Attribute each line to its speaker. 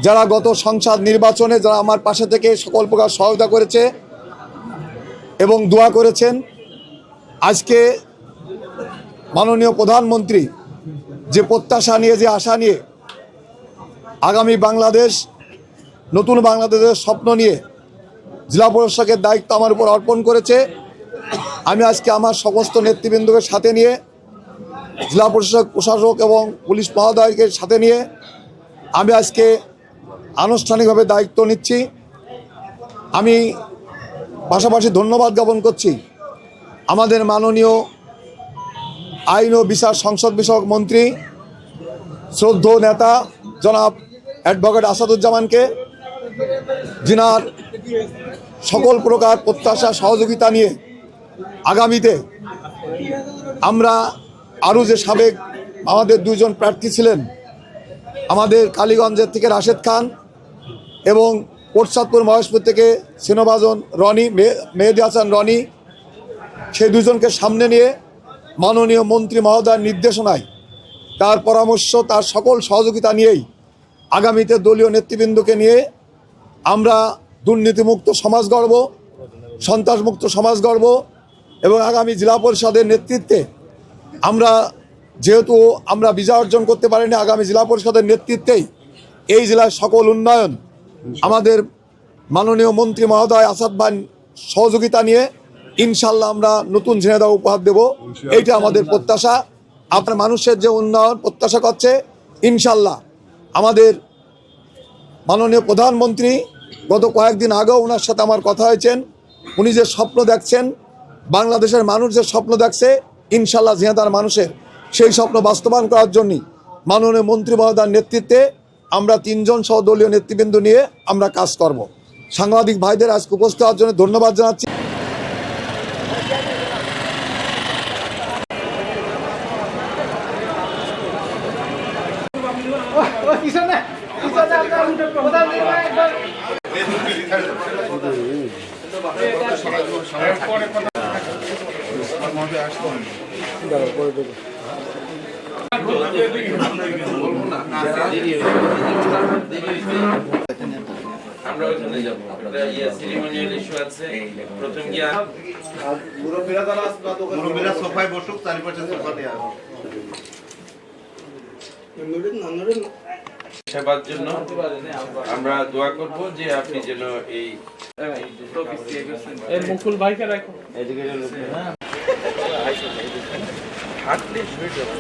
Speaker 1: যারা গত সংসদ নির্বাচনে যারা আমার পাশে থেকে সকল প্রকার সহায়তা করেছে এবং দোয়া করেছেন, আজকে মাননীয় প্রধানমন্ত্রী যে প্রত্যাশা নিয়ে, যে আশা নিয়ে আগামী বাংলাদেশ, নতুন বাংলাদেশের স্বপ্ন নিয়ে জেলা প্রশাসকের দায়িত্ব আমার উপর অর্পণ করেছে, আমি আজকে আমার সমস্ত নেতৃবৃন্দকে সাথে নিয়ে, জেলা প্রশাসক এবং পুলিশ মহোদয়কে সাথে নিয়ে আমি আজকে আনুষ্ঠানিকভাবে দায়িত্ব নিচ্ছি। আমি পাশাপাশি ধন্যবাদ জ্ঞাপন করছি আমাদের মাননীয় আইন ও বিচার সংসদ বিষয়ক মন্ত্রী শ্রদ্ধেয় নেতা জনাব অ্যাডভোকেট আসাদুজ্জামানকে, যিনার সকল প্রকার প্রত্যাশা সহযোগিতা নিয়ে আগামীতে আমরা আরও যে সাবেক আমাদের দুইজন প্রার্থী ছিলেন, আমাদের কালীগঞ্জের থেকে রাশেদ খান এবং কোটচাঁদপুর মহেশপুর থেকে সিনোভাজন রনি, মেহেদি হাসান রনি, সেই দুজনকে সামনে নিয়ে মাননীয় মন্ত্রী মহোদয়ের নির্দেশনায়, তার পরামর্শ, তার সকল সহযোগিতা নিয়েই আগামীতে দলীয় নেতৃবৃন্দকে নিয়ে আমরা দুর্নীতিমুক্ত সমাজ গড়ব, সন্ত্রাসমুক্ত সমাজ গড়ব এবং আগামী জেলা পরিষদের নেতৃত্বে আমরা, যেহেতু আমরা বিজয় অর্জন করতে পারিনি, আগামী জেলা পরিষদের নেতৃত্বেই এই জেলার সকল উন্নয়ন আমাদের মাননীয় মন্ত্রী মহোদয় আসাদ ভাই সহযোগিতা নিয়ে ইনশাল্লাহ আমরা নতুন ঝিনাইদহ উপহার দেব। এইটা আমাদের প্রত্যাশা। আপনার মানুষের যে উন্নয়ন প্রত্যাশা করছে, ইনশাল্লাহ আমাদের মাননীয় প্রধানমন্ত্রী গত কয়েকদিন আগেও ওনার সাথে আমার কথা হয়েছেন, উনি যে স্বপ্ন দেখছেন, বাংলাদেশের মানুষ যে স্বপ্ন দেখছে, ইনশাল্লাহ ঝিনাইদহের মানুষের সেই স্বপ্ন বাস্তবায়ন করার জন্যই মাননীয় মন্ত্রী মহোদয়ের নেতৃত্বে আমরা 3 জন সহ দলীয় নেতৃবৃন্দ নিয়ে আমরা কাজ করব। সাংবাদিক ভাইদের আজকে উপস্থিত হওয়ার জন্য ধন্যবাদ জানাচ্ছি।
Speaker 2: আমরা ওখানে যাব, সেরিমনিয়াল ইস্যু আছে। প্রথম গিয়া মুরব্বিরা সোফায় বসুক, চারিপাশে সোফা দেয়া সেবার জন্য আমরা দোয়া করব যে আপনি যেন এই
Speaker 3: মুকুল ভাইকে রাখো
Speaker 2: এদিকে হাঁটলে শুয়ে যাবে।